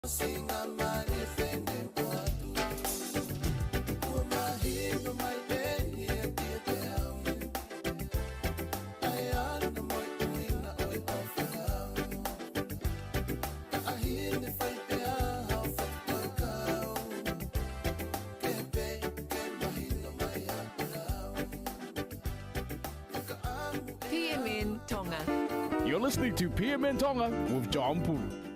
PMN Tonga. You're listening to PMN Tonga with John Pulu.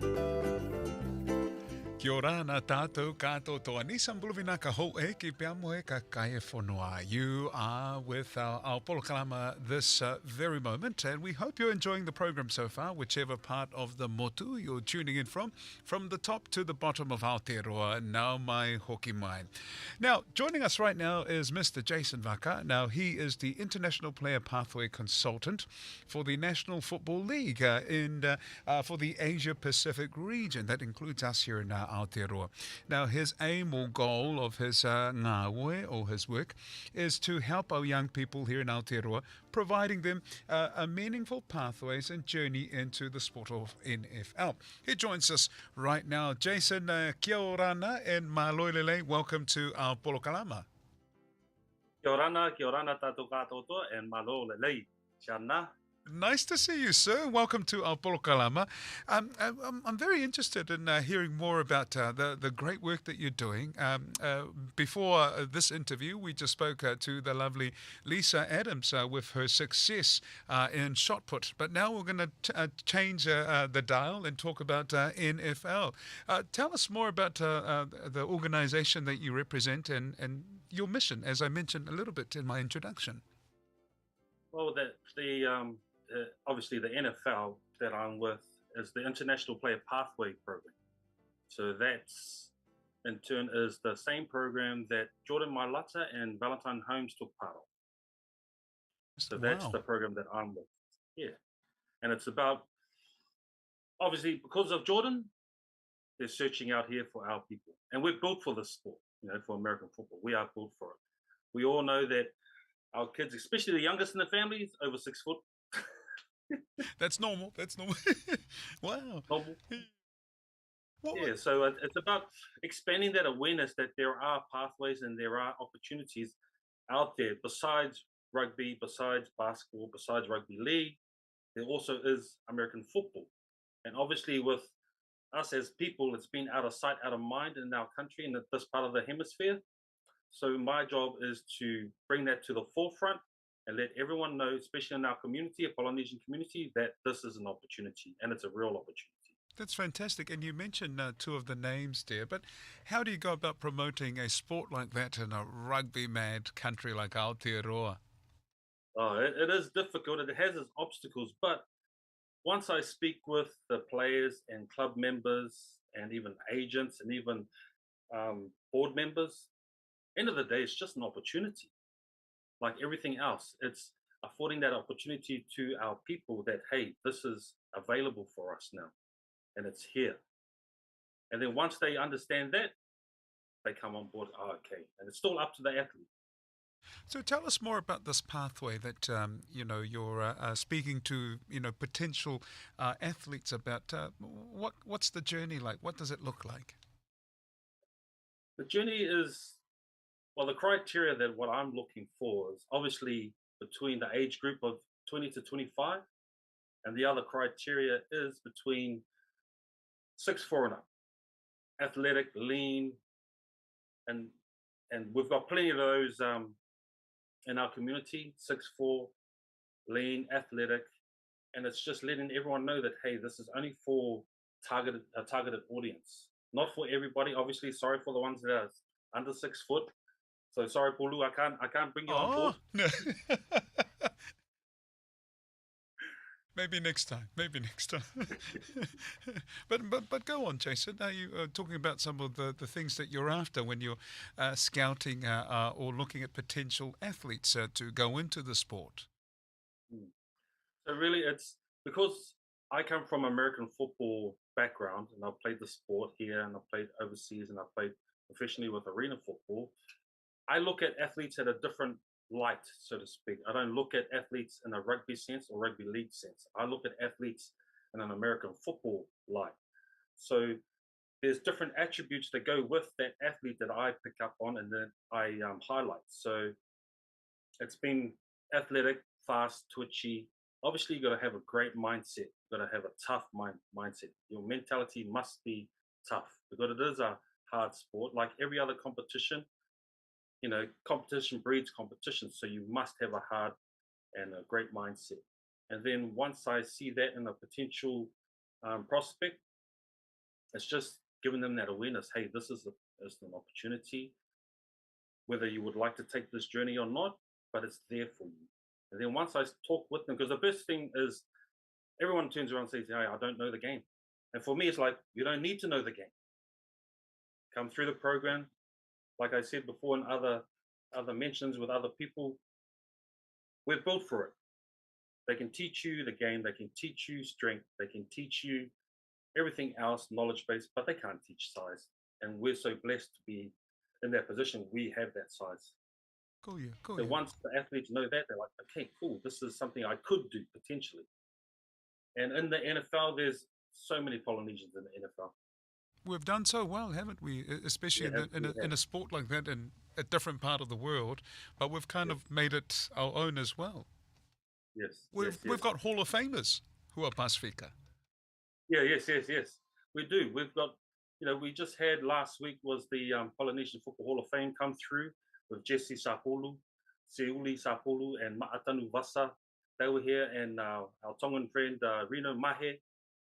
Kia ora nā tātou kātou toa ni sambulovina ka hou e ki pia moe ka kai e whanua. You are with our Aotearoa this very moment, and we hope you're enjoying the program so far, whichever part of the motu you're tuning in from the top to the bottom of Aotearoa, now mai hoki mai. Now, joining us right now is Mr. Jason Vaka. Now, he is the International Player Pathway Consultant for the National Football League for the Asia Pacific region. That includes us here in Aotearoa. Now, his aim or goal of his ngāoe or his work is to help our young people here in Aotearoa, providing them a meaningful pathways and journey into the sport of NFL. He joins us right now. Jason, kia orana and maloilele. Welcome to our Polokalama. Kia orana tātou kātou toa, and malo lelei, Shana. Nice to see you, sir. Welcome to our Polokalama. I'm very interested in hearing more about the great work that you're doing. Before this interview, we just spoke to the lovely Lisa Adams with her success in shot put. But now we're going to change the dial and talk about NFL. Tell us more about the organization that you represent and your mission, as I mentioned a little bit in my introduction. Well, obviously the NFL that I'm with is the International Player Pathway Program. So that's, in turn, is the same program that Jordan Mailata and Valentine Holmes took part of. So that's the program that I'm with. Yeah. And it's about, obviously, because of Jordan, they're searching out here for our people. And we're built for this sport, for American football. We are built for it. We all know that our kids, especially the youngest in the families, over 6 foot. That's normal. Wow. Normal. Yeah, so it's about expanding that awareness that there are pathways and there are opportunities out there besides rugby, besides basketball, besides rugby league. There also is American football. And obviously with us as people, it's been out of sight, out of mind in our country and this part of the hemisphere. So my job is to bring that to the forefront and let everyone know, especially in our community, a Polynesian community, that this is an opportunity and it's a real opportunity. That's fantastic. And you mentioned two of the names there, but how do you go about promoting a sport like that in a rugby-mad country like Aotearoa? Oh, it is difficult. It has its obstacles, but once I speak with the players and club members and even agents and even board members, end of the day, it's just an opportunity. Like everything else, it's affording that opportunity to our people that, hey, this is available for us now and it's here. And then once they understand that, they come on board. Oh, okay. And it's still up to the athlete. So tell us more about this pathway that you're speaking to potential athletes about. What's the journey like? What does it look like? The journey is, well, the criteria that what I'm looking for is obviously between the age group of 20 to 25, and the other criteria is between 6'4" and up, athletic, lean, and we've got plenty of those in our community. 6'4", lean, athletic, and it's just letting everyone know that, hey, this is only for a targeted audience, not for everybody. Obviously, sorry for the ones that are under 6 foot. So sorry, Pulu, I can't bring you on board. No. Maybe next time. But go on, Jason. Are you talking about some of the things that you're after when you're scouting or looking at potential athletes to go into the sport? So really, it's because I come from American football background, and I've played the sport here, and I've played overseas, and I've played professionally with arena football. I look at athletes at a different light, so to speak. I don't look at athletes in a rugby sense or rugby league sense. I look at athletes in an American football light. So there's different attributes that go with that athlete that I pick up on and that I highlight. So it's been athletic, fast, twitchy. Obviously, you got to have a great mindset. You got to have a tough mindset. Your mentality must be tough because it is a hard sport. Like every other competition, competition breeds competition. So you must have a hard and a great mindset. And then once I see that in a potential prospect, it's just giving them that awareness. Hey, this is an opportunity, whether you would like to take this journey or not, but it's there for you. And then once I talk with them, because the best thing is everyone turns around and says, hey, I don't know the game. And for me, it's like, you don't need to know the game. Come through the program. Like I said before in other mentions with other people, we're built for it. They can teach you the game, they can teach you strength, they can teach you everything else, knowledge base, but they can't teach size. And we're so blessed to be in that position. We have that size. Cool, yeah, cool, So yeah. once the athletes know that, they're like, okay, cool, this is something I could do potentially. And in the NFL, there's so many Polynesians in the NFL. We've done so well, haven't we? Especially Yeah, we in have. a sport like that in a different part of the world, but we've kind Yes, of made it our own as well. yes, We've yes, we've yes. got Hall of Famers who are Pasifika. Yeah, yes, yes, yes. We do. We've got, we just had last week was the Polynesian Football Hall of Fame come through with Jesse Sapolu, Seuli Sapolu, and Ma'atanu Vasa. They were here, and our Tongan friend Reno Mahe.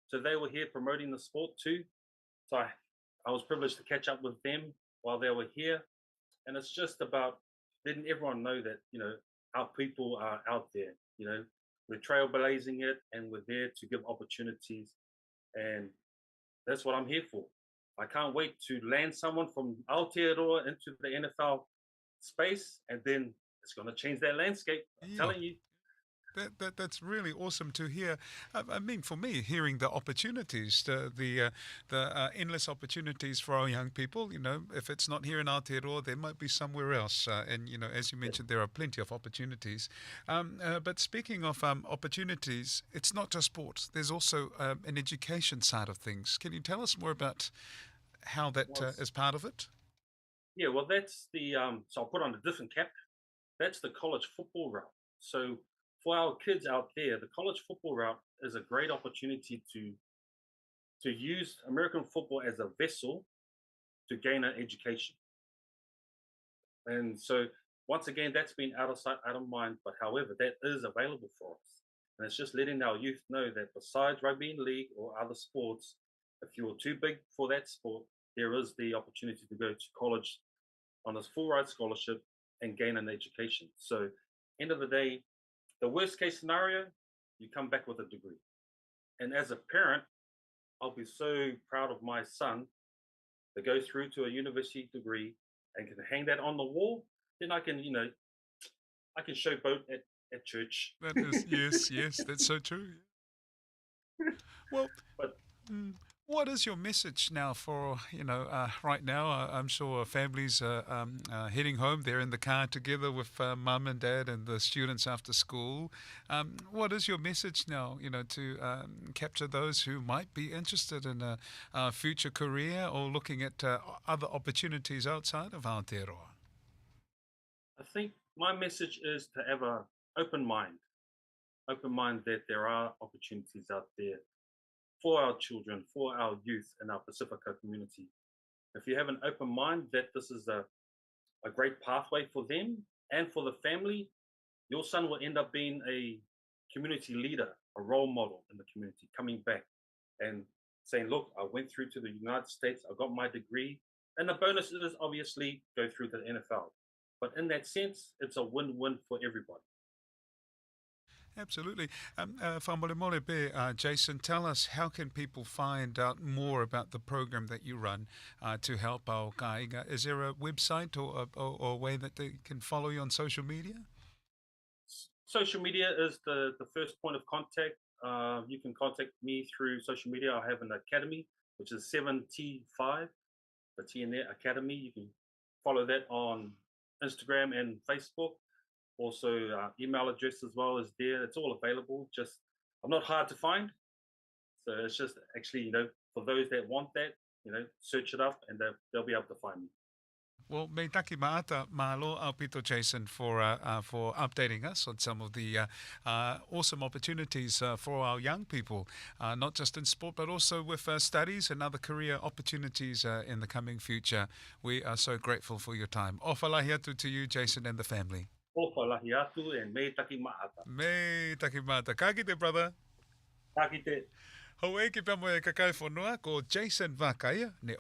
So they were here promoting the sport too. So I was privileged to catch up with them while they were here. And it's just about letting everyone know that, our people are out there, we're trailblazing it and we're there to give opportunities. And that's what I'm here for. I can't wait to land someone from Aotearoa into the NFL space, and then it's going to change that landscape. I'm Yeah. telling you. That's really awesome to hear. I mean, for me, hearing the opportunities, the endless opportunities for our young people. If it's not here in Aotearoa, there might be somewhere else. And as you Yeah. mentioned, there are plenty of opportunities. But speaking of opportunities, it's not just sports. There's also an education side of things. Can you tell us more about how that Well, is part of it? yeah, well, that's the so I'll put on a different cap. That's the college football route. So for our kids out there, the college football route is a great opportunity to use American football as a vessel to gain an education. And so once again, that's been out of sight, out of mind. But however, that is available for us. And it's just letting our youth know that besides rugby and league or other sports, if you're too big for that sport, there is the opportunity to go to college on this full ride scholarship and gain an education. So end of the day, the worst case scenario, you come back with a degree. And as a parent, I'll be so proud of my son to go through to a university degree and can hang that on the wall. Then I can showboat at church. That is, yes, yes, that's so true. Well, But Mm. What is your message now for, right now? I'm sure families are heading home. They're in the car together with mum and dad and the students after school. What is your message now, to capture those who might be interested in a future career or looking at other opportunities outside of Aotearoa? I think my message is to have an open mind that there are opportunities out there for our children, for our youth in our Pacifica community. If you have an open mind that this is a great pathway for them and for the family, your son will end up being a community leader, a role model in the community, coming back and saying, look, I went through to the United States, I got my degree. And the bonus is obviously go through to the NFL. But in that sense, it's a win-win for everybody. Absolutely. Whamole Be, Jason, tell us how can people find out more about the program that you run to help our kāinga? Is there a website or a way that they can follow you on social media? Social media is the first point of contact. You can contact me through social media. I have an academy, which is 7T5, the T in there, Academy. You can follow that on Instagram and Facebook. Also, email address as well is there. It's all available. Just I'm not hard to find, so it's just actually for those that want that, search it up and they'll be able to find me. Well, me taki maata mahalo Aupito Jason for updating us on some of the awesome opportunities for our young people, not just in sport but also with studies and other career opportunities in the coming future. We are so grateful for your time. Ofalahi atu to you, Jason, and the family. Ofalahi atu and me taki maata. Me taki maata. Ka kite, brother. Ka kite. Hau e ki pia mo e kakai whanua ko Jason Vaka ia, ne